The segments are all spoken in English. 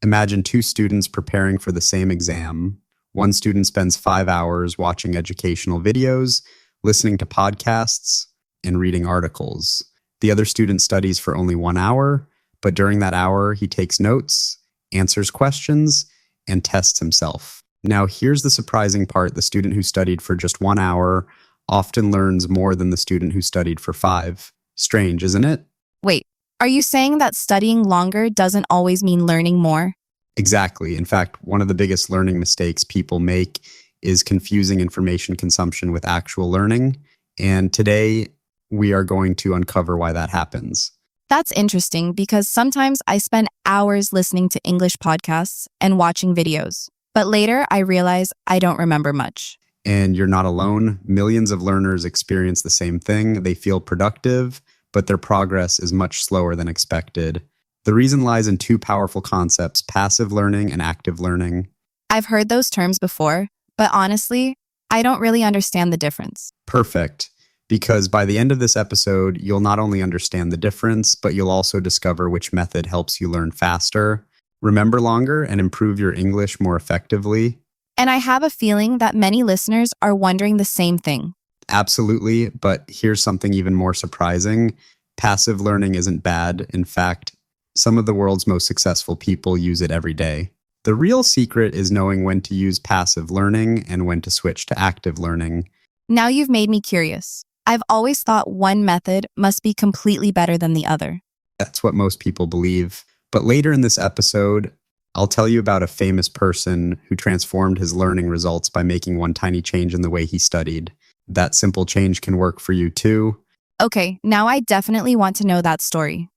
Imagine two students preparing for the same exam. One student spends 5 hours watching educational videos, listening to podcasts, and reading articles. The other student studies for only 1 hour, but during that hour, he takes notes, answers questions, and tests himself. Now, here's the surprising part. The student who studied for just 1 hour often learns more than the student who studied for 5. Strange, isn't it? Wait, are you saying that studying longer doesn't always mean learning more? Exactly. In fact, one of the biggest learning mistakes people make is confusing information consumption with actual learning. And today, we are going to uncover why that happens. That's interesting because sometimes I spend hours listening to English podcasts and watching videos, but later I realize I don't remember much. And you're not alone. Millions of learners experience the same thing. They feel productive, but their progress is much slower than expected. The reason lies in two powerful concepts: passive learning and active learning. I've heard those terms before, but honestly, I don't really understand the difference. Perfect. Because by the end of this episode, you'll not only understand the difference, but you'll also discover which method helps you learn faster, remember longer, and improve your English more effectively. And I have a feeling that many listeners are wondering the same thing. Absolutely, but here's something even more surprising. Passive learning isn't bad. In fact, some of the world's most successful people use it every day. The real secret is knowing when to use passive learning and when to switch to active learning. Now you've made me curious. I've always thought one method must be completely better than the other. That's what most people believe. But later in this episode, I'll tell you about a famous person who transformed his learning results by making one tiny change in the way he studied. That simple change can work for you too. Okay, now I definitely want to know that story.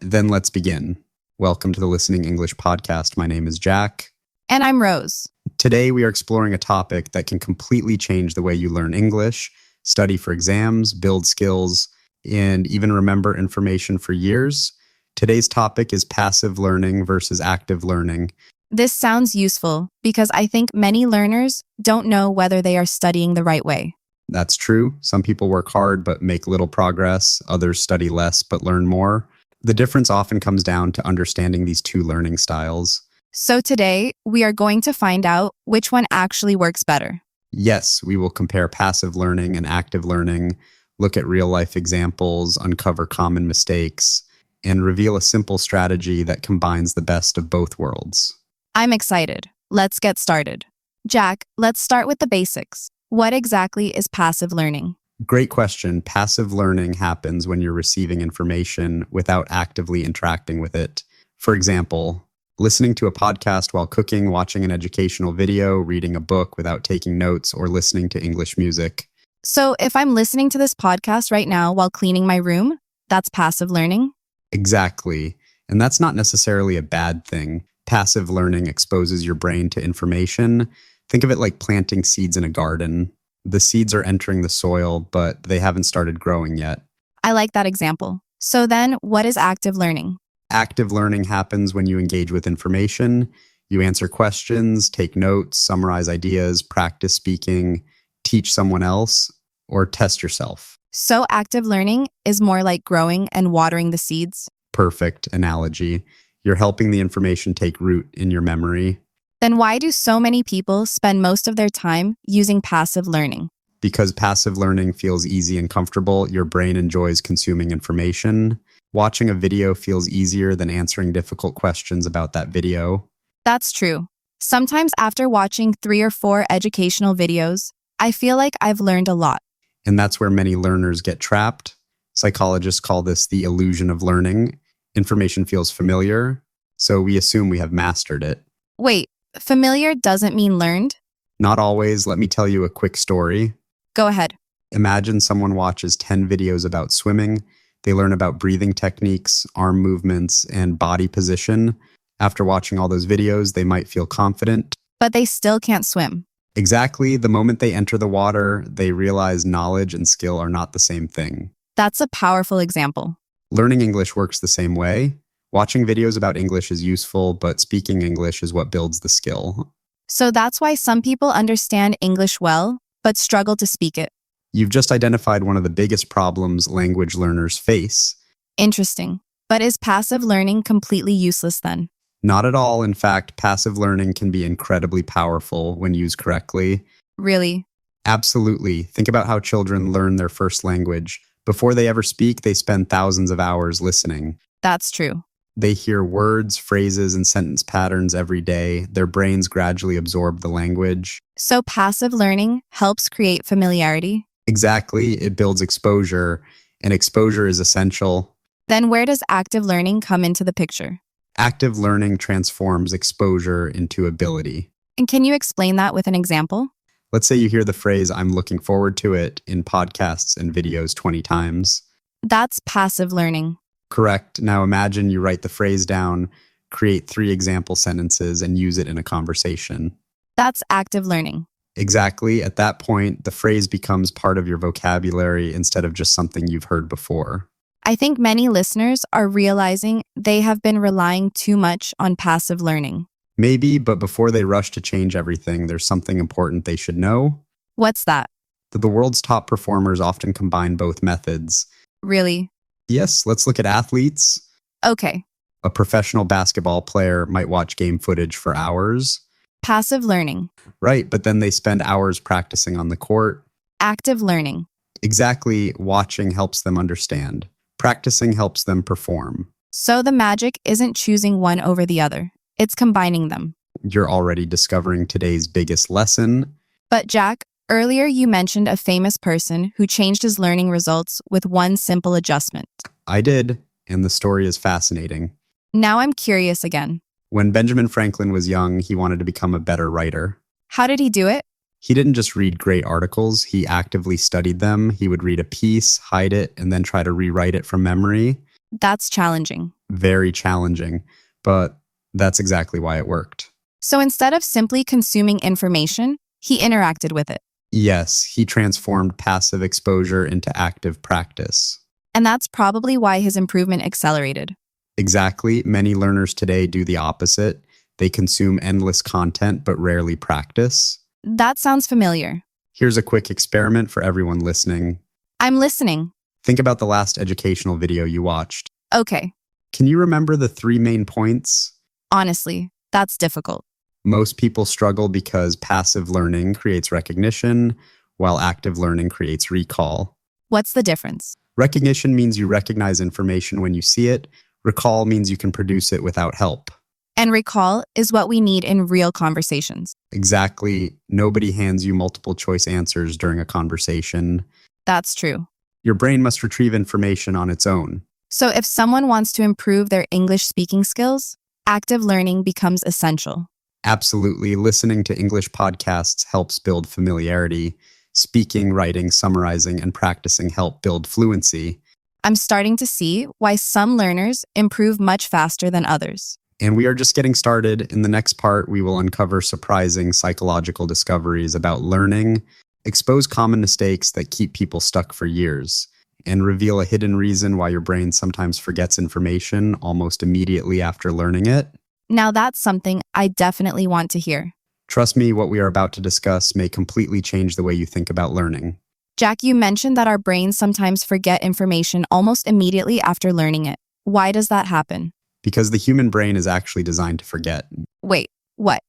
Then let's begin. Welcome to the Listening English podcast. My name is Jack. And I'm Rose. Today we are exploring a topic that can completely change the way you learn English, study for exams, build skills, and even remember information for years. Today's topic is passive learning versus active learning. This sounds useful because I think many learners don't know whether they are studying the right way. That's true. Some people work hard but make little progress. Others study less but learn more. The difference often comes down to understanding these two learning styles. So today, we are going to find out which one actually works better. Yes, we will compare passive learning and active learning, look at real-life examples, uncover common mistakes, and reveal a simple strategy that combines the best of both worlds. I'm excited. Let's get started. Jack, let's start with the basics. What exactly is passive learning? Great question. Passive learning happens when you're receiving information without actively interacting with it. For example, listening to a podcast while cooking, watching an educational video, reading a book without taking notes, or listening to English music. So if I'm listening to this podcast right now while cleaning my room, that's passive learning? Exactly. And that's not necessarily a bad thing. Passive learning exposes your brain to information. Think of it like planting seeds in a garden. The seeds are entering the soil, but they haven't started growing yet. I like that example. So then, what is active learning? Active learning happens when you engage with information. You answer questions, take notes, summarize ideas, practice speaking, teach someone else, or test yourself. So active learning is more like growing and watering the seeds? Perfect analogy. You're helping the information take root in your memory. Then why do so many people spend most of their time using passive learning? Because passive learning feels easy and comfortable, your brain enjoys consuming information. Watching a video feels easier than answering difficult questions about that video. That's true. Sometimes after watching 3 or 4 educational videos, I feel like I've learned a lot. And that's where many learners get trapped. Psychologists call this the illusion of learning. Information feels familiar, so we assume we have mastered it. Wait, familiar doesn't mean learned? Not always. Let me tell you a quick story. Go ahead. Imagine someone watches 10 videos about swimming. They learn about breathing techniques, arm movements, and body position. After watching all those videos, they might feel confident. But they still can't swim. Exactly. The moment they enter the water, they realize knowledge and skill are not the same thing. That's a powerful example. Learning English works the same way. Watching videos about English is useful, but speaking English is what builds the skill. So that's why some people understand English well, but struggle to speak it. You've just identified one of the biggest problems language learners face. Interesting. But is passive learning completely useless then? Not at all. In fact, passive learning can be incredibly powerful when used correctly. Really? Absolutely. Think about how children learn their first language. Before they ever speak, they spend thousands of hours listening. That's true. They hear words, phrases, and sentence patterns every day. Their brains gradually absorb the language. So passive learning helps create familiarity. Exactly. It builds exposure, and exposure is essential. Then where does active learning come into the picture? Active learning transforms exposure into ability. And can you explain that with an example? Let's say you hear the phrase, "I'm looking forward to it," in podcasts and videos 20 times. That's passive learning. Correct. Now imagine you write the phrase down, create 3 example sentences, and use it in a conversation. That's active learning. Exactly. At that point, the phrase becomes part of your vocabulary instead of just something you've heard before. I think many listeners are realizing they have been relying too much on passive learning. Maybe, but before they rush to change everything, there's something important they should know. What's that? That the world's top performers often combine both methods. Really? Yes, let's look at athletes. Okay. A professional basketball player might watch game footage for hours. Passive learning. Right, but then they spend hours practicing on the court. Active learning. Exactly, watching helps them understand. Practicing helps them perform. So the magic isn't choosing one over the other. It's combining them. You're already discovering today's biggest lesson. But Jack, earlier you mentioned a famous person who changed his learning results with one simple adjustment. I did, and the story is fascinating. Now I'm curious again. When Benjamin Franklin was young, he wanted to become a better writer. How did he do it? He didn't just read great articles, he actively studied them. He would read a piece, hide it, and then try to rewrite it from memory. That's challenging. Very challenging, but that's exactly why it worked. So instead of simply consuming information, he interacted with it. Yes, he transformed passive exposure into active practice. And that's probably why his improvement accelerated. Exactly. Many learners today do the opposite. They consume endless content but rarely practice. That sounds familiar. Here's a quick experiment for everyone listening. I'm listening. Think about the last educational video you watched. Okay. Can you remember the 3 main points? Honestly, that's difficult. Most people struggle because passive learning creates recognition, while active learning creates recall. What's the difference? Recognition means you recognize information when you see it. Recall means you can produce it without help. And recall is what we need in real conversations. Exactly. Nobody hands you multiple choice answers during a conversation. That's true. Your brain must retrieve information on its own. So if someone wants to improve their English speaking skills, active learning becomes essential. Absolutely. Listening to English podcasts helps build familiarity. Speaking, writing, summarizing, and practicing help build fluency. I'm starting to see why some learners improve much faster than others. And we are just getting started. In the next part, we will uncover surprising psychological discoveries about learning, expose common mistakes that keep people stuck for years, and reveal a hidden reason why your brain sometimes forgets information almost immediately after learning it. Now that's something I definitely want to hear. Trust me, what we are about to discuss may completely change the way you think about learning. Jack, you mentioned that our brains sometimes forget information almost immediately after learning it. Why does that happen? Because the human brain is actually designed to forget. Wait, what?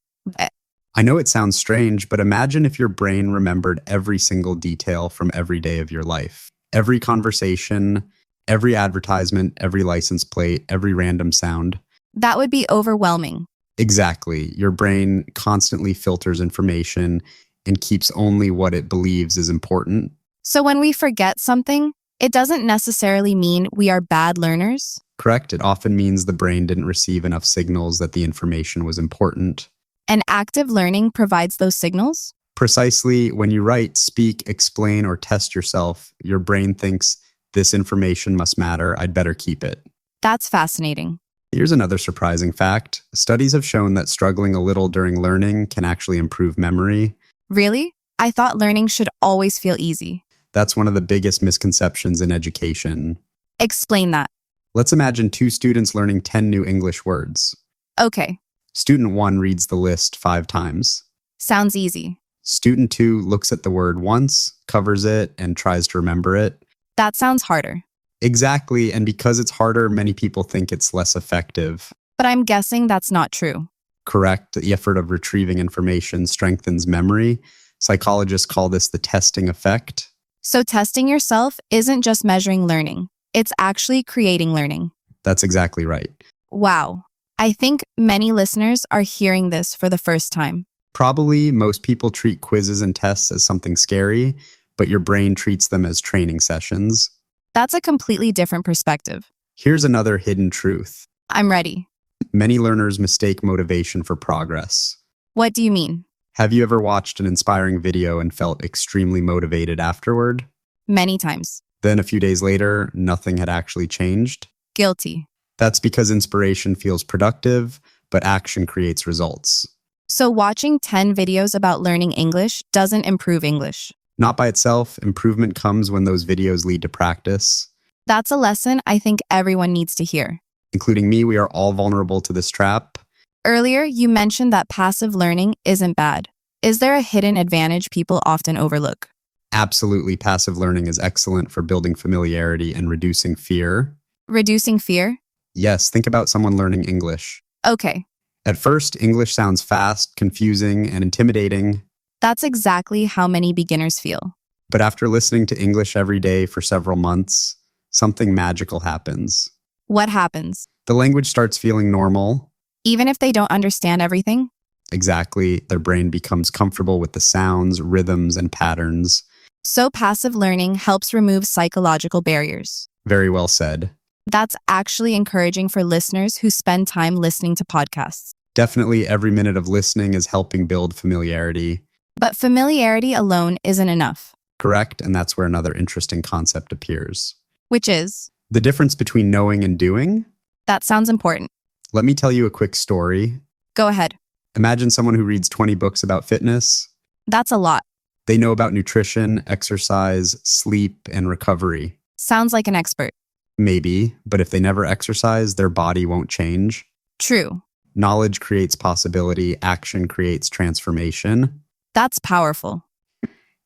I know it sounds strange, but imagine if your brain remembered every single detail from every day of your life. Every conversation, every advertisement, every license plate, every random sound. That would be overwhelming. Exactly. Your brain constantly filters information and keeps only what it believes is important. So when we forget something, it doesn't necessarily mean we are bad learners. Correct. It often means the brain didn't receive enough signals that the information was important. And active learning provides those signals? Precisely. When you write, speak, explain, or test yourself, your brain thinks, this information must matter. I'd better keep it. That's fascinating. Here's another surprising fact. Studies have shown that struggling a little during learning can actually improve memory. Really? I thought learning should always feel easy. That's one of the biggest misconceptions in education. Explain that. Let's imagine 2 students learning 10 new English words. Okay. Student 1 reads the list 5 times. Sounds easy. Student 2 looks at the word once, covers it, and tries to remember it. That sounds harder. Exactly, and because it's harder, many people think it's less effective. But I'm guessing that's not true. Correct. The effort of retrieving information strengthens memory. Psychologists call this the testing effect. So testing yourself isn't just measuring learning. It's actually creating learning. That's exactly right. Wow. I think many listeners are hearing this for the first time. Probably most people treat quizzes and tests as something scary, but your brain treats them as training sessions. That's a completely different perspective. Here's another hidden truth. I'm ready. Many learners mistake motivation for progress. What do you mean? Have you ever watched an inspiring video and felt extremely motivated afterward? Many times. Then a few days later, nothing had actually changed? Guilty. That's because inspiration feels productive, but action creates results. So watching 10 videos about learning English doesn't improve English. Not by itself, improvement comes when those videos lead to practice. That's a lesson I think everyone needs to hear. Including me, we are all vulnerable to this trap. Earlier, you mentioned that passive learning isn't bad. Is there a hidden advantage people often overlook? Absolutely, passive learning is excellent for building familiarity and reducing fear. Reducing fear? Yes, think about someone learning English. Okay, At first, English sounds fast, confusing, and intimidating. that's exactly how many beginners feel. But after listening to English every day for several months, something magical happens. What happens? The language starts feeling normal. Even if they don't understand everything? Exactly, their brain becomes comfortable with the sounds, rhythms, and patterns. So passive learning helps remove psychological barriers. Very well said. That's actually encouraging for listeners who spend time listening to podcasts. Definitely every minute of listening is helping build familiarity. But familiarity alone isn't enough, Correct, and that's where another interesting concept appears. which is, The difference between knowing and doing? that sounds important. Let me tell you a quick story. Go ahead. Imagine someone who reads 20 books about fitness. That's a lot. They know about nutrition, exercise, sleep, and recovery. Sounds like an expert. Maybe, but if they never exercise, their body won't change. True. Knowledge creates possibility, action creates transformation. That's powerful.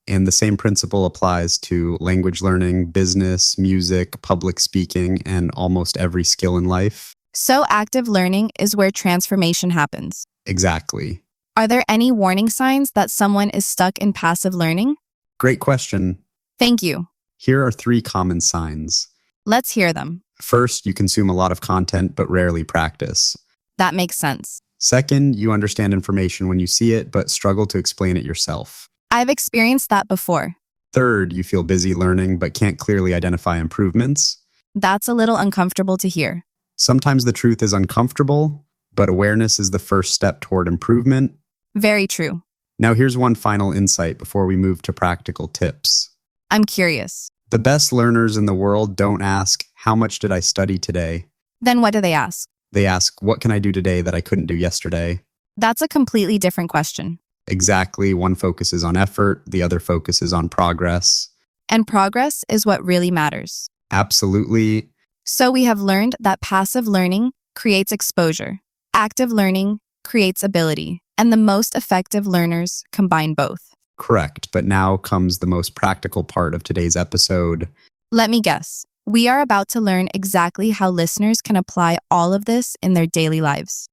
And the same principle applies to language learning, business, music, public speaking, and almost every skill in life. So active learning is where transformation happens. Exactly. Are there any warning signs that someone is stuck in passive learning? Great question. Thank you. Here are 3 common signs. Let's hear them. First, you consume a lot of content but rarely practice. That makes sense. Second, you understand information when you see it but struggle to explain it yourself. I've experienced that before. Third, you feel busy learning but can't clearly identify improvements. That's a little uncomfortable to hear. Sometimes the truth is uncomfortable, but awareness is the first step toward improvement. Very true. Now, here's one final insight before we move to practical tips. I'm curious. The best learners in the world don't ask, "How much did I study today?" Then what do they ask? They ask, "What can I do today that I couldn't do yesterday?" That's a completely different question. Exactly. One focuses on effort, the other focuses on progress. And progress is what really matters. Absolutely. So we have learned that passive learning creates exposure. Active learning creates ability. And the most effective learners combine both. Correct. But now comes the most practical part of today's episode. Let me guess. We are about to learn exactly how listeners can apply all of this in their daily lives.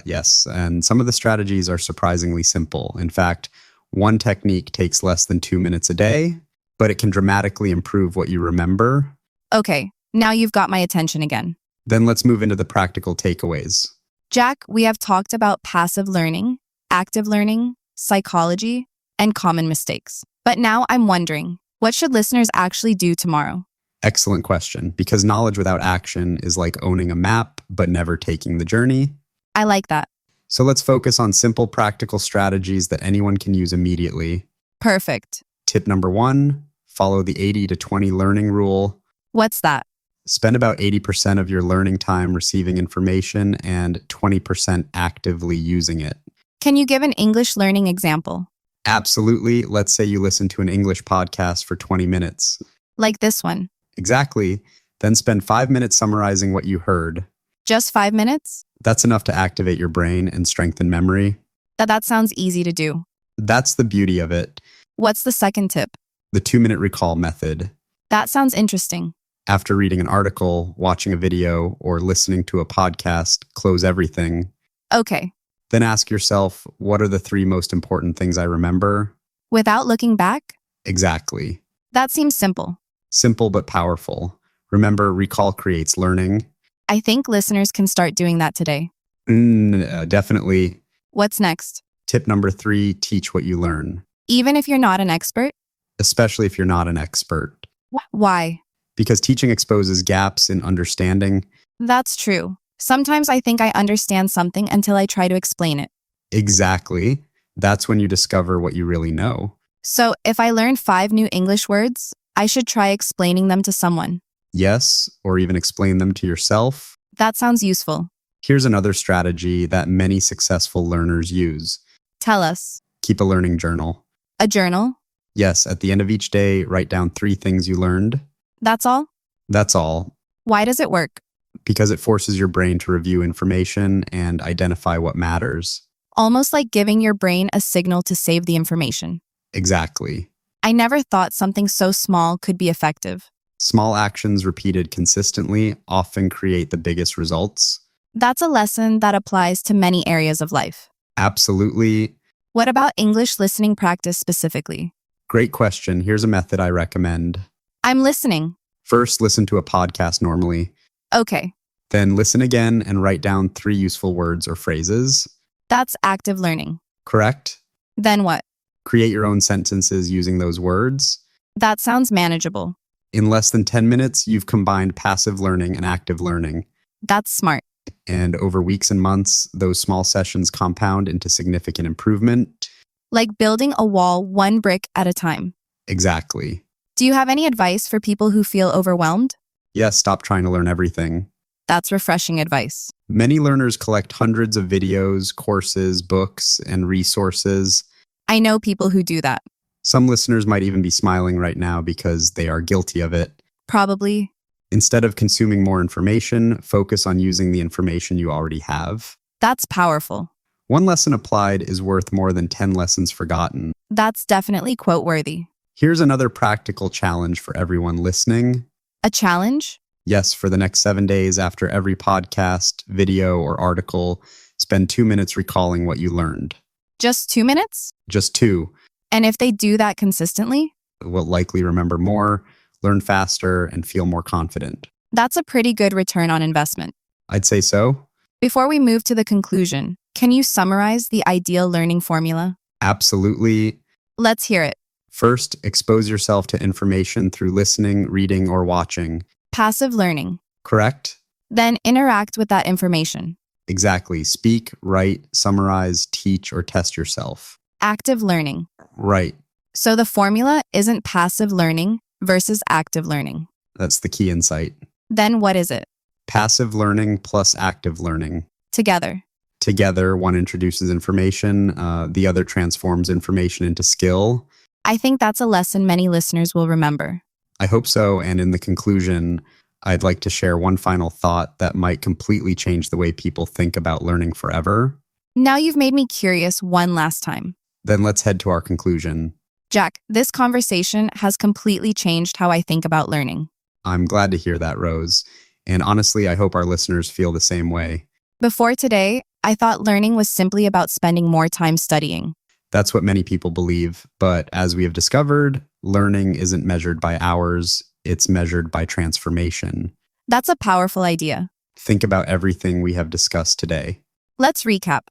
Yes, and some of the strategies are surprisingly simple. In fact, one technique takes less than 2 minutes a day, but it can dramatically improve what you remember. Okay, now you've got my attention again. Then let's move into the practical takeaways. Jack, we have talked about passive learning, active learning, psychology, and common mistakes. But now I'm wondering, what should listeners actually do tomorrow? Excellent question, because knowledge without action is like owning a map, but never taking the journey. I like that. So let's focus on simple practical strategies that anyone can use immediately. Perfect. Tip number 1, follow the 80 to 20 learning rule. What's that? Spend about 80% of your learning time receiving information and 20% actively using it. Can you give an English learning example? Absolutely. Let's say you listen to an English podcast for 20 minutes. Like this one. Exactly. Then spend 5 minutes summarizing what you heard. Just 5 minutes? That's enough to activate your brain and strengthen memory. That sounds easy to do. That's the beauty of it. What's the second tip? The 2-minute recall method. That sounds interesting. After reading an article, watching a video, or listening to a podcast, close everything. Okay. Then ask yourself, what are the three most important things I remember? Without looking back? Exactly. That seems simple. Simple but powerful. Remember, recall creates learning. I think listeners can start doing that today. Definitely. What's next? Tip number 3, teach what you learn, Even if you're not an expert? especially if you're not an expert. Why? Because teaching exposes gaps in understanding. That's true. Sometimes I think I understand something until I try to explain it. Exactly. That's when you discover what you really know. So if I learn 5 new English words, I should try explaining them to someone. Yes, or even explain them to yourself. That sounds useful. Here's another strategy that many successful learners use. Tell us. Keep a learning journal. A journal? Yes, at the end of each day, write down 3 things you learned. That's all? That's all. Why does it work? Because it forces your brain to review information and identify what matters. Almost like giving your brain a signal to save the information. Exactly. I never thought something so small could be effective. Small actions repeated consistently often create the biggest results. That's a lesson that applies to many areas of life. Absolutely. What about English listening practice specifically? Great question. Here's a method I recommend. I'm listening. First, listen to a podcast normally. Okay, Then listen again and write down 3 useful words or phrases. that's active learning. Correct? Then what? Create your own sentences using those words. That sounds manageable. In less than 10 minutes, you've combined passive learning and active learning. That's smart. And over weeks and months, those small sessions compound into significant improvement. Like building a wall one brick at a time. Exactly. Do you have any advice for people who feel overwhelmed? Yes, stop trying to learn everything. That's refreshing advice. Many learners collect hundreds of videos, courses, books, and resources. I know people who do that. Some listeners might even be smiling right now because they are guilty of it. Probably. Instead of consuming more information, focus on using the information you already have. That's powerful. One lesson applied is worth more than 10 lessons forgotten. That's definitely quote-worthy. Here's another practical challenge for everyone listening. A challenge? Yes, for the next 7 days after every podcast, video, or article, spend 2 minutes recalling what you learned. Just 2 minutes? Just 2. And if they do that consistently? Will likely remember more, learn faster, and feel more confident. That's a pretty good return on investment. I'd say so. Before we move to the conclusion, can you summarize the ideal learning formula? Absolutely. Let's hear it. First, expose yourself to information through listening, reading, or watching. Passive learning. Correct? Then interact with that information. Exactly. Speak, write, summarize, teach, or test yourself. Active learning. Right. So the formula isn't passive learning versus active learning. That's the key insight. Then what is it? Passive learning plus active learning. Together. Together, one introduces information, the other transforms information into skill. I think that's a lesson many listeners will remember. I hope so. And in the conclusion, I'd like to share one final thought that might completely change the way people think about learning forever. Now you've made me curious one last time. Then let's head to our conclusion. Jack, this conversation has completely changed how I think about learning. I'm glad to hear that, Rose. And honestly, I hope our listeners feel the same way. Before today, I thought learning was simply about spending more time studying. That's what many people believe. But as we have discovered, learning isn't measured by hours, it's measured by transformation. That's a powerful idea. Think about everything we have discussed today. Let's recap.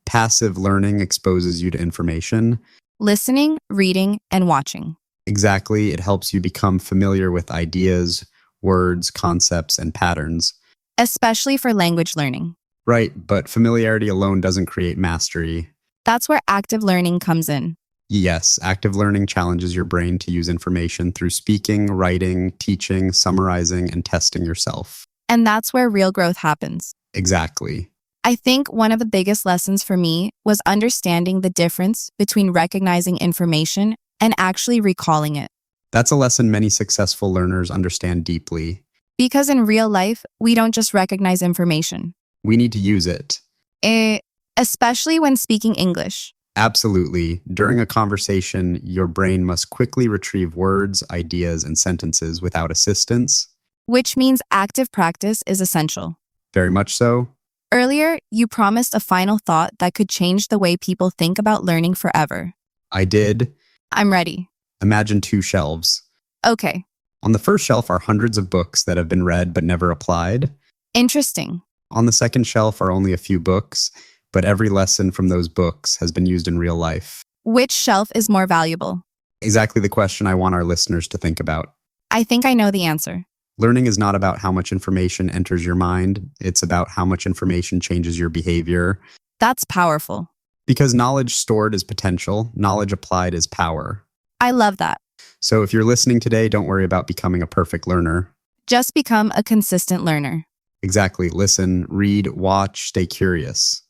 Passive learning exposes you to information. Listening, reading, and watching. Exactly, it helps you become familiar with ideas, words, concepts, and patterns. Especially for language learning. Right, but familiarity alone doesn't create mastery. That's where active learning comes in. Yes, active learning challenges your brain to use information through speaking, writing, teaching, summarizing, and testing yourself. And that's where real growth happens. Exactly. I think one of the biggest lessons for me was understanding the difference between recognizing information and actually recalling it. That's a lesson many successful learners understand deeply. Because in real life, we don't just recognize information. We need to use it. Especially when speaking English. Absolutely. During a conversation, your brain must quickly retrieve words, ideas, and sentences without assistance. which means active practice is essential. Very much so. Earlier, you promised a final thought that could change the way people think about learning forever. I did. I'm ready. Imagine two shelves. Okay, On the first shelf are hundreds of books that have been read but never applied. interesting. On the second shelf are only a few books, but every lesson from those books has been used in real life. Which shelf is more valuable? Exactly the question I want our listeners to think about. I think I know the answer. Learning is not about how much information enters your mind. It's about how much information changes your behavior. That's powerful. Because knowledge stored is potential, knowledge applied is power. I love that. So if you're listening today, don't worry about becoming a perfect learner. Just become a consistent learner. Exactly. Listen, read, watch, stay curious.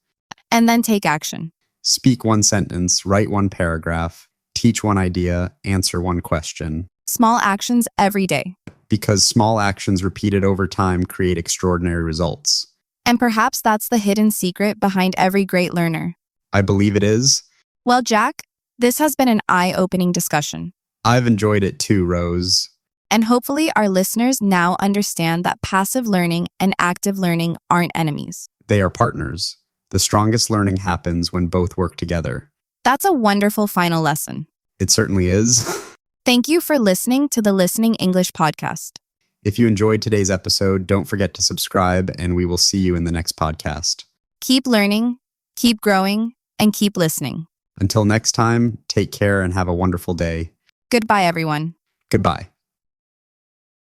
And then take action. Speak one sentence, write one paragraph, teach one idea, answer one question. Small actions every day. Because small actions repeated over time create extraordinary results. And perhaps that's the hidden secret behind every great learner. I believe it is. Well, Jack, this has been an eye-opening discussion. I've enjoyed it too, Rose. And hopefully our listeners now understand that passive learning and active learning aren't enemies. They are partners. The strongest learning happens when both work together. That's a wonderful final lesson. It certainly is. Thank you for listening to the Listening English podcast. If you enjoyed today's episode, don't forget to subscribe, and we will see you in the next podcast. Keep learning, keep growing, and keep listening. Until next time, take care and have a wonderful day. Goodbye, everyone. Goodbye.